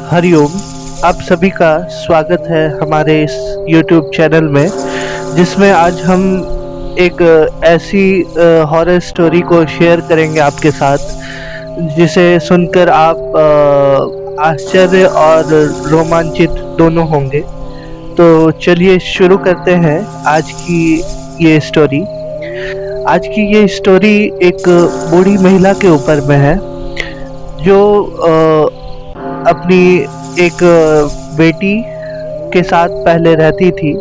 हरिओम। आप सभी का स्वागत है हमारे इस YouTube चैनल में, जिसमें आज हम एक ऐसी हॉरर स्टोरी को शेयर करेंगे आपके साथ, जिसे सुनकर आप आश्चर्य और रोमांचित दोनों होंगे। तो चलिए शुरू करते हैं आज की ये स्टोरी। आज की ये स्टोरी एक बूढ़ी महिला के ऊपर में है, जो अपनी एक बेटी के साथ पहले रहती थी।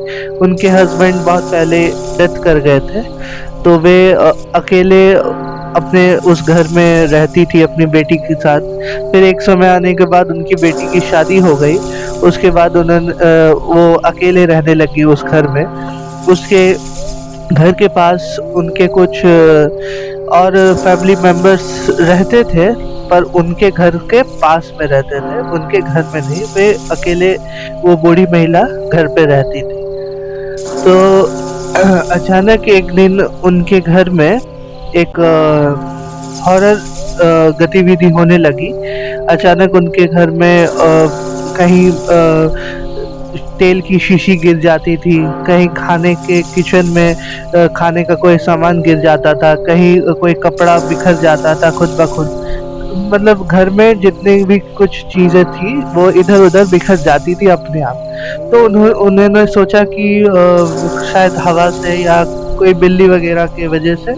उनके हस्बैंड बहुत पहले डेथ कर गए थे, तो वे अकेले अपने उस घर में रहती थी अपनी बेटी के साथ। फिर एक समय आने के बाद उनकी बेटी की शादी हो गई। उसके बाद वो अकेले रहने लगी उस घर में। उसके घर के पास उनके कुछ और फैमिली मेंबर्स रहते थे, पर उनके घर के पास में रहते थे, उनके घर में नहीं। वे अकेले, वो बूढ़ी महिला घर पे रहती थी। तो अचानक एक दिन उनके घर में एक हॉरर गतिविधि होने लगी। अचानक उनके घर में कहीं तेल की शीशी गिर जाती थी, कहीं खाने के किचन में खाने का कोई सामान गिर जाता था, कहीं कोई कपड़ा बिखर जाता था खुद ब खुद। मतलब घर में जितनी भी कुछ चीजें थी वो इधर उधर बिखर जाती थी अपने आप। तो उन्होंने सोचा कि शायद हवा से या कोई बिल्ली वगैरह की वजह से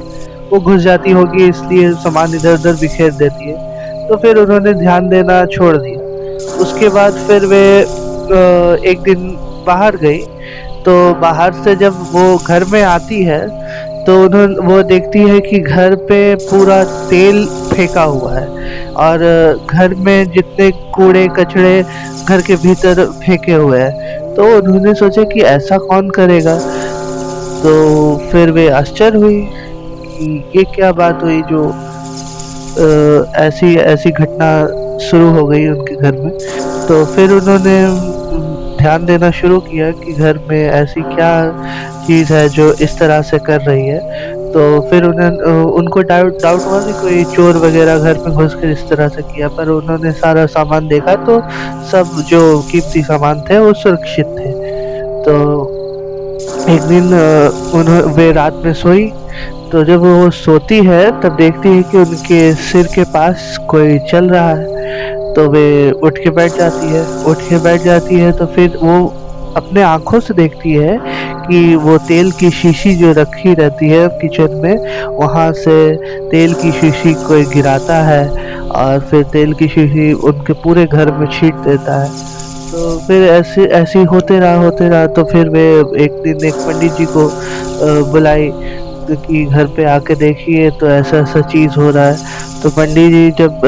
वो घुस जाती होगी, इसलिए सामान इधर उधर बिखेर देती है। तो फिर उन्होंने ध्यान देना छोड़ दिया। उसके बाद फिर वे एक दिन बाहर गई। तो बाहर से जब वो घर में आती है तो वो देखती है कि घर पे पूरा तेल फेंका हुआ है, और घर में जितने कूड़े कचड़े घर के भीतर फेंके हुए हैं। तो उन्होंने सोचा कि ऐसा कौन करेगा। तो फिर वे आश्चर्य हुई कि ये क्या बात हुई, जो ऐसी ऐसी घटना शुरू हो गई उनके घर में। तो फिर उन्होंने ध्यान देना शुरू किया कि घर में ऐसी क्या चीज़ है जो इस तरह से कर रही है। तो फिर उनको डाउट हुआ कि कोई चोर वगैरह घर में घुसकर इस तरह से किया। पर उन्होंने सारा सामान देखा तो सब जो कीमती सामान थे वो सुरक्षित थे। तो एक दिन वे रात में सोई। तो जब वो सोती है तब देखती है कि उनके सिर के पास कोई चल रहा है। तो वे उठ के बैठ जाती है। तो फिर वो अपने आंखों से देखती है कि वो तेल की शीशी जो रखी रहती है किचन में, वहाँ से तेल की शीशी कोई गिराता है, और फिर तेल की शीशी उनके पूरे घर में छींट देता है। तो फिर ऐसे होते रहा। तो फिर वे एक दिन एक पंडित जी को बुलाई कि घर पे आके देखिए, तो ऐसा ऐसा चीज़ हो रहा है। तो पंडित जी जब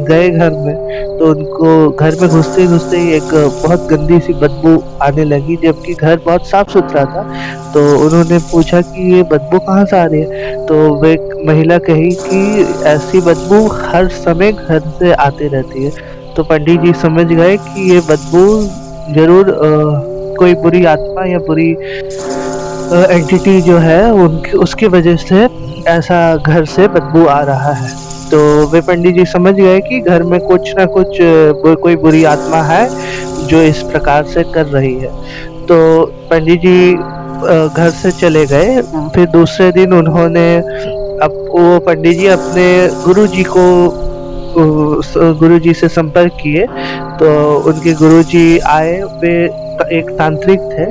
गए घर में, तो उनको घर में घुसते ही एक बहुत गंदी सी बदबू आने लगी, जबकि घर बहुत साफ सुथरा था। तो उन्होंने पूछा कि ये बदबू कहाँ से आ रही है। तो वे महिला कही कि ऐसी बदबू हर समय घर से आती रहती है। तो पंडित जी समझ गए कि ये बदबू जरूर कोई बुरी आत्मा या बुरी एंटिटी जो है उसकी वजह से ऐसा घर से बदबू आ रहा है। तो वे पंडित जी समझ गए कि घर में कुछ ना कुछ कोई बुरी आत्मा है जो इस प्रकार से कर रही है। तो पंडित जी घर से चले गए। फिर दूसरे दिन उन्होंने वो पंडित जी अपने गुरुजी से संपर्क किए। तो उनके गुरुजी आए। वे एक तांत्रिक थे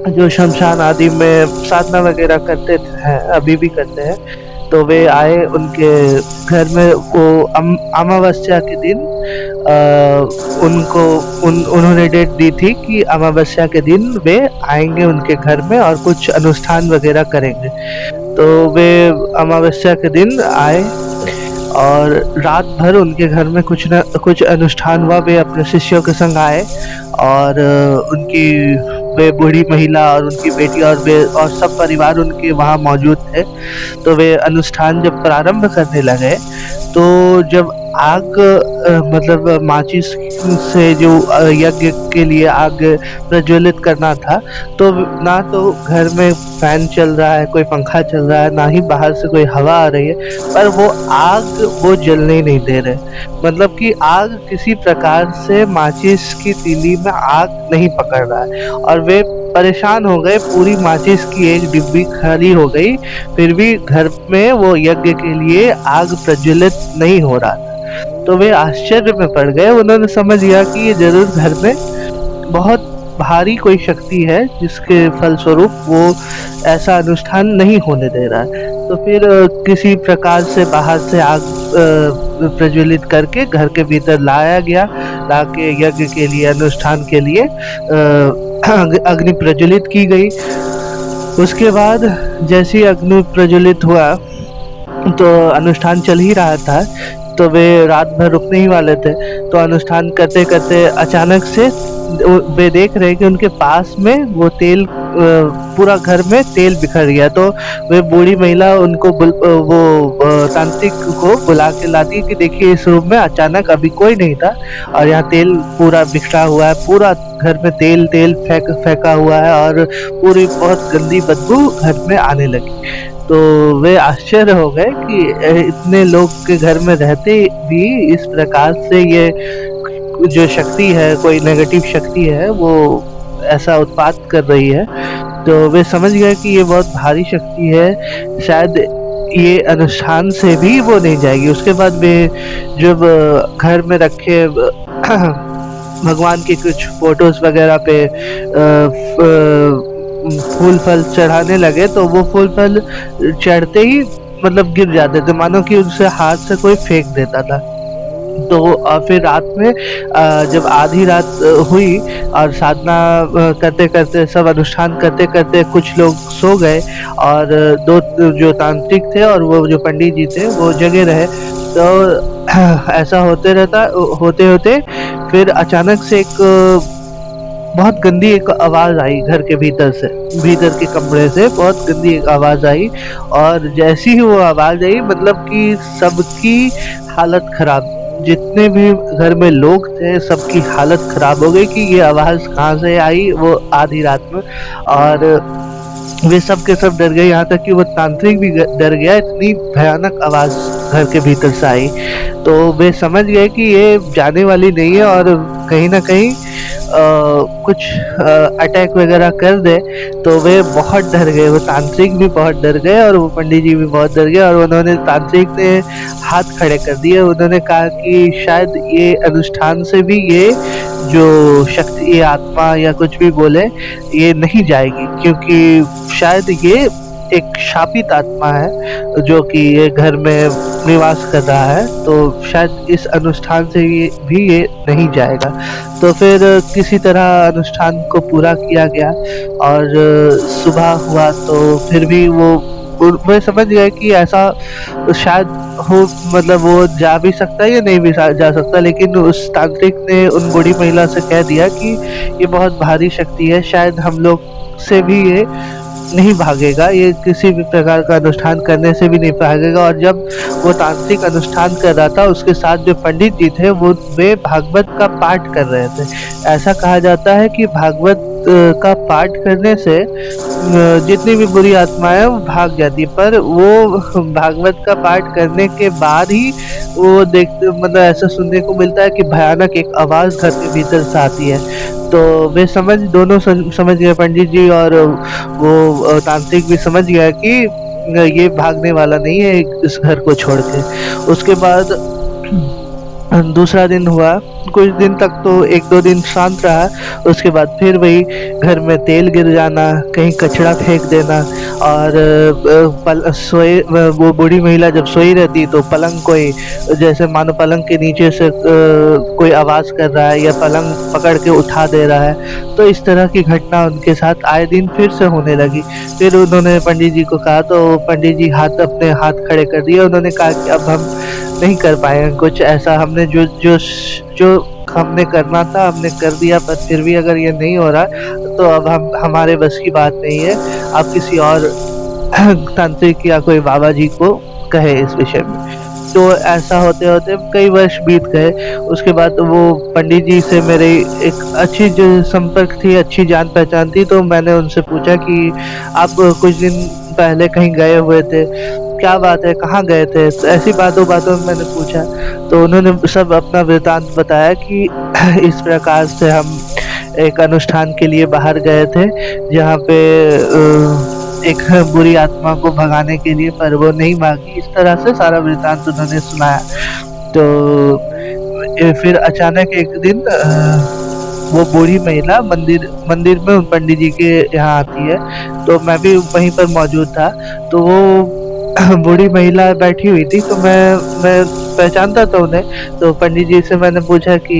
जो शमशान आदि में साधना वगैरह करते हैं, अभी भी करते हैं। तो वे आए उनके घर में। वो अमावस्या के दिन उन्होंने डेट दी थी कि अमावस्या के दिन वे आएंगे उनके घर में और कुछ अनुष्ठान वगैरह करेंगे। तो वे अमावस्या के दिन आए और रात भर उनके घर में कुछ न कुछ अनुष्ठान हुआ। वे अपने शिष्यों के संग आए, और वे बूढ़ी महिला और उनकी बेटी और सब परिवार उनके वहाँ मौजूद थे। तो वे अनुष्ठान जब प्रारंभ करने लगे, तो जब आग मतलब माचिस से जो यज्ञ के लिए आग प्रज्वलित करना था, तो ना तो घर में फैन चल रहा है, कोई पंखा चल रहा है, ना ही बाहर से कोई हवा आ रही है, पर वो आग वो जलने नहीं दे रहे। मतलब कि आग किसी प्रकार से माचिस की तीली में आग नहीं पकड़ रहा है, और वे परेशान हो गए। पूरी माचिस की एक डिब्बी खाली हो गई, फिर भी घर में वो यज्ञ के लिए आग प्रज्वलित नहीं हो रहा था। तो वे आश्चर्य में पड़ गए। उन्होंने समझ लिया कि ये जरूर घर में बहुत भारी कोई शक्ति है, जिसके फलस्वरूप वो ऐसा अनुष्ठान नहीं होने दे रहा है। तो फिर किसी प्रकार से बाहर से आग प्रज्वलित करके घर के भीतर लाया गया, लाके यज्ञ के लिए, अनुष्ठान के लिए अग्नि प्रज्वलित की गई। उसके बाद जैसे ही अग्नि प्रज्वलित हुआ, तो अनुष्ठान चल ही रहा था, तो वे रात भर रुकने ही वाले थे। तो अनुष्ठान करते करते अचानक से वे देख रहे कि उनके पास में वो तेल, पूरा घर में तेल बिखर गया। तो वे बूढ़ी महिला उनको तांत्रिक को बुला के लाती कि देखिए इस रूम में अचानक अभी कोई नहीं था और यहाँ तेल पूरा बिखरा हुआ है, पूरा घर में तेल तेल फेंका हुआ है और पूरी बहुत गंदी बदबू घर में आने लगी। तो वे आश्चर्य हो गए कि इतने लोग के घर में रहते भी इस प्रकार से ये जो शक्ति है, कोई नेगेटिव शक्ति है, वो ऐसा उत्पात कर रही है। तो वे समझ गए कि ये बहुत भारी शक्ति है, शायद ये अनुष्ठान से भी वो नहीं जाएगी। उसके बाद वे जब घर में रखे भगवान के कुछ फोटोज वगैरह पे फूल फल चढ़ाने लगे, तो वो फूल फल चढ़ते ही मतलब गिर जाते थे, मानो कि उनसे हाथ से कोई फेंक देता था। तो फिर रात में जब आधी रात हुई और साधना करते करते, सब अनुष्ठान करते करते कुछ लोग सो गए और दो जो तांत्रिक थे और वो जो पंडित जी थे वो जगे रहे। तो ऐसा होते होते फिर अचानक से एक बहुत गंदी एक आवाज आई घर के भीतर से, भीतर के कमरे से बहुत गंदी एक आवाज आई। और जैसी ही वो आवाज आई, मतलब कि सबकी हालत खराब, जितने भी घर में लोग थे सबकी हालत खराब हो गई कि ये आवाज कहाँ से आई वो आधी रात में। और वे सब के सब डर गए, यहाँ तक कि वो तांत्रिक भी डर गया, इतनी भयानक आवाज घर के भीतर से आई। तो वे समझ गए कि ये जाने वाली नहीं है और कहीं ना कहीं कुछ अटैक वगैरह कर दे। तो वे बहुत डर गए, वो तांत्रिक भी बहुत डर गए और वो पंडित जी भी बहुत डर गए। और उन्होंने, तांत्रिक ने हाथ खड़े कर दिए, उन्होंने कहा कि शायद ये अनुष्ठान से भी ये जो शक्ति, ये आत्मा या कुछ भी बोले, ये नहीं जाएगी, क्योंकि शायद ये एक शापित आत्मा है जो कि ये घर में निवास कर रहा है, तो शायद इस अनुष्ठान से भी ये नहीं जाएगा। तो फिर किसी तरह अनुष्ठान को पूरा किया गया और सुबह हुआ, तो फिर भी वो समझ गए कि ऐसा शायद हो, मतलब वो जा भी सकता है या नहीं भी जा सकता। लेकिन उस तांत्रिक ने उन बूढ़ी महिला से कह दिया कि ये बहुत भारी शक्ति है, शायद हम लोग से भी ये नहीं भागेगा, ये किसी भी प्रकार का अनुष्ठान करने से भी नहीं भागेगा। और जब वो तांत्रिक अनुष्ठान कर रहा था, उसके साथ जो पंडित जी थे वे भागवत का पाठ कर रहे थे। ऐसा कहा जाता है कि भागवत का पाठ करने से जितनी भी बुरी आत्माएं वो भाग जाती है, पर वो भागवत का पाठ करने के बाद ही वो देखते, मतलब ऐसा सुनने को मिलता है कि भयानक एक आवाज घर के भीतर से आती है। तो वे दोनों समझ गए, पंडित जी और वो तांत्रिक भी समझ गया कि ये भागने वाला नहीं है इस घर को छोड़ के। उसके बाद दूसरा दिन हुआ, कुछ दिन तक तो 1-2 दिन शांत रहा। उसके बाद फिर वही घर में तेल गिर जाना, कहीं कचरा फेंक देना, और सोए, वो बूढ़ी महिला जब सोई रहती तो पलंग कोई, जैसे मानो पलंग के नीचे से कोई आवाज़ कर रहा है या पलंग पकड़ के उठा दे रहा है। तो इस तरह की घटना उनके साथ आए दिन फिर से होने लगी। फिर उन्होंने पंडित जी को कहा, तो पंडित जी अपने हाथ खड़े कर दिए। उन्होंने कहा कि अब हम नहीं कर पाएंगे कुछ ऐसा, हमने जो हमने करना था हमने कर दिया, पर फिर भी अगर ये नहीं हो रहा तो अब हमारे बस की बात नहीं है, आप किसी और तांत्रिक या कोई बाबा जी को कहे इस विषय में। तो ऐसा होते-होते कई वर्ष बीत गए। उसके बाद वो पंडित जी से मेरी एक अच्छी जो संपर्क थी, अच्छी जान-पहचान थी, तो मैंने उनसे पूछा कि आप कुछ दिन पहले कहीं गए हुए थे, क्या बात है, कहाँ गए थे? तो ऐसी बातों-बातों में मैंने पूछा, तो उन्होंने सब अपना वृतांत बताया कि इस प्रकार से हम एक अनुष्ठान के लिए बाहर गए थे, जहाँ पे एक बुरी आत्मा को भगाने के लिए, पर वो नहीं भागी। इस तरह से सारा वृतांत उन्होंने सुनाया। तो फिर अचानक एक दिन वो बूढ़ी महिला मंदिर मंदिर में उन पंडित जी के यहाँ आती है, तो मैं भी वहीं पर मौजूद था। तो वो बूढ़ी महिला बैठी हुई थी, तो मैं पहचानता था उन्हें। तो पंडित जी से मैंने पूछा कि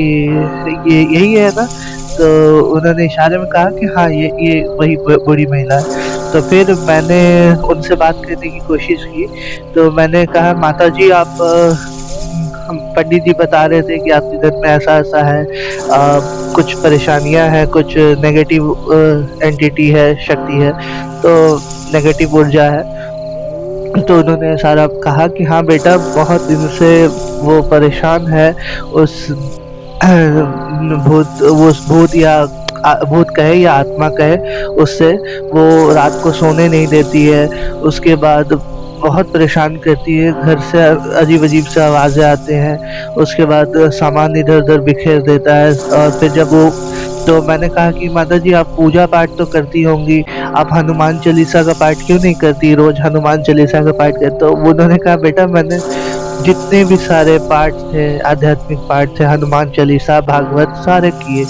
ये यही है ना? तो उन्होंने इशारे में कहा कि हाँ, ये वही बूढ़ी महिला है। तो फिर मैंने उनसे बात करने की कोशिश की। तो मैंने कहा, माताजी आप हम पंडित जी बता रहे थे कि आपके घर में ऐसा-ऐसा है, कुछ परेशानियाँ हैं, कुछ नेगेटिव एंटिटी है, शक्ति है, तो नेगेटिव ऊर्जा है। तो उन्होंने सारा कहा कि हाँ बेटा, बहुत दिन से वो परेशान है उस भूत या भूत कहे या आत्मा कहे, उससे वो रात को सोने नहीं देती है। उसके बाद बहुत परेशान करती है, घर से अजीब-अजीब से आवाज़ें आते हैं। उसके बाद सामान इधर-उधर बिखेर देता है। और फिर जब वो, तो मैंने कहा कि माताजी आप पूजा पाठ तो करती होंगी, आप हनुमान चालीसा का पाठ क्यों नहीं करती? रोज़ हनुमान चालीसा का पाठ करते हो? उन्होंने कहा, बेटा मैंने जितने भी सारे पाठ थे, आध्यात्मिक पाठ थे, हनुमान चालीसा, भागवत सारे किए,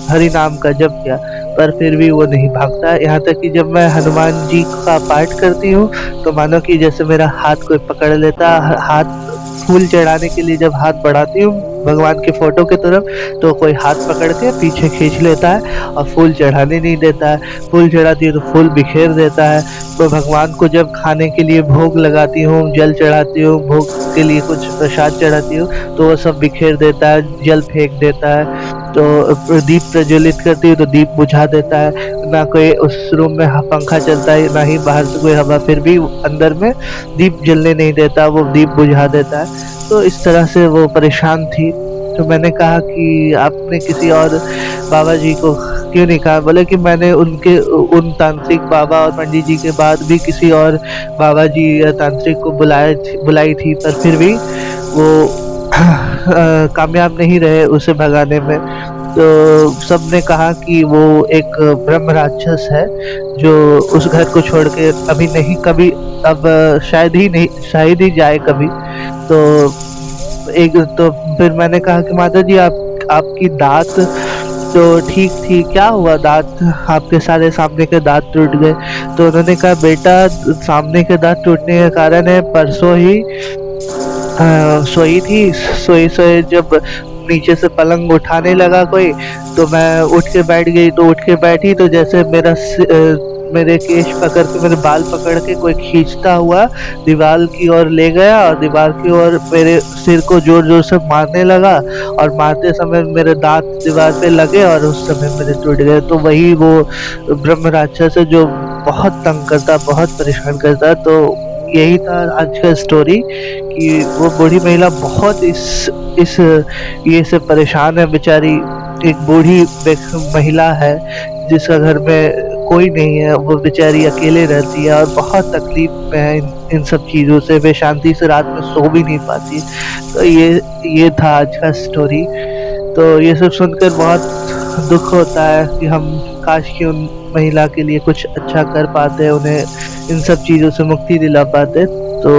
हरि नाम का जप किया, पर फिर भी वो नहीं भागता। यहाँ तक कि जब मैं हनुमान जी का पाठ करती हूँ, तो मानो कि जैसे मेरा हाथ कोई पकड़ लेता, हाथ फूल चढ़ाने के लिए जब हाथ बढ़ाती हूँ भगवान के फोटो की तरफ, तो कोई हाथ पकड़ के पीछे खींच लेता है और फूल चढ़ाने नहीं देता है। फूल चढ़ाती हूँ तो फूल बिखेर देता है। तो भगवान को जब खाने के लिए भोग लगाती हूँ, जल चढ़ाती हूँ, भोग के लिए कुछ प्रसाद चढ़ाती हूँ, तो वो सब बिखेर देता है, जल फेंक देता है। तो दीप प्रज्वलित करती हूँ तो दीप बुझा देता है। ना कोई उस रूम में पंखा चलता है, ना ही बाहर से कोई हवा, फिर भी अंदर में दीप जलने नहीं देता, वो दीप बुझा देता है। तो इस तरह से वो परेशान थी। तो मैंने कहा कि आपने किसी और बाबा जी को क्यों नहीं कहा? बोले कि मैंने उन तांत्रिक बाबा और पंडित जी के बाद भी किसी और बाबा जी या तांत्रिक को बुलाई थी, पर फिर भी वो कामयाब नहीं रहे उसे भगाने में। तो सबने कहा कि वो एक ब्रह्म राक्षस है, जो उस घर को छोड़ के अभी नहीं, कभी अब शायद ही जाए कभी। तो फिर मैंने कहा कि माताजी आपकी दाँत तो ठीक थी, क्या हुआ? दाँत आपके सारे सामने के दाँत टूट गए। तो उन्होंने कहा, बेटा सामने के दाँत टूटने का कारण है परसों ही सोई जब नीचे से पलंग उठाने लगा कोई, तो मैं उठ के बैठ गई। तो उठ के बैठी तो जैसे मेरे केश पकड़ के, मेरे बाल पकड़ के कोई खींचता हुआ दीवार की ओर ले गया, और दीवार की ओर मेरे सिर को जोर-जोर से मारने लगा, और मारते समय मेरे दाँत दीवार पे लगे और उस समय मेरे टूट गए। तो वही वो ब्रह्म राक्षस है जो बहुत तंग करता, बहुत परेशान करता। तो यही था आज का स्टोरी कि वो बूढ़ी महिला बहुत इस ये से परेशान है बेचारी। एक बूढ़ी महिला है जिसका घर में कोई नहीं है, वो बेचारी अकेले रहती है और बहुत तकलीफ में है इन सब चीज़ों से। वे शांति से रात में सो भी नहीं पाती। तो ये था आज का स्टोरी। तो ये सब सुनकर बहुत दुख होता है कि हम काश कि उन महिला के लिए कुछ अच्छा कर पाते, उन्हें इन सब चीज़ों से मुक्ति दिला पाते। तो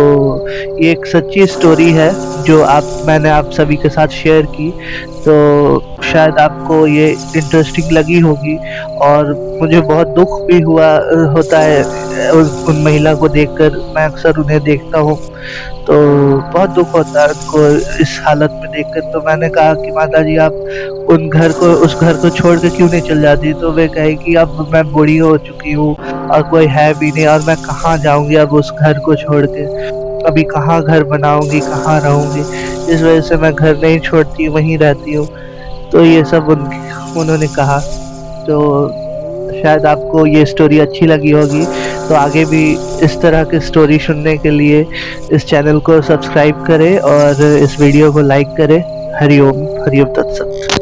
ये एक सच्ची स्टोरी है जो मैंने आप सभी के साथ शेयर की। तो शायद आपको ये इंटरेस्टिंग लगी होगी, और मुझे बहुत दुख भी होता है उन महिला को देखकर। मैं अक्सर उन्हें देखता हूँ, तो बहुत दुख होता है उनको इस हालत में देखकर। तो मैंने कहा कि माताजी आप उस घर को छोड़ के क्यों नहीं चल जाती? तो वे कहे कि अब मैं बूढ़ी हो चुकी हूँ और कोई है भी नहीं, और मैं कहाँ जाऊँगी अब उस घर को छोड़ के? अभी कहाँ घर बनाऊँगी, कहाँ रहूँगी? इस वजह से मैं घर नहीं छोड़ती, वहीं रहती हूँ। तो ये सब उन्होंने कहा। तो शायद आपको ये स्टोरी अच्छी लगी होगी। तो आगे भी इस तरह की स्टोरी सुनने के लिए इस चैनल को सब्सक्राइब करें और इस वीडियो को लाइक करें। हरिओम, हरिओम तत्सत।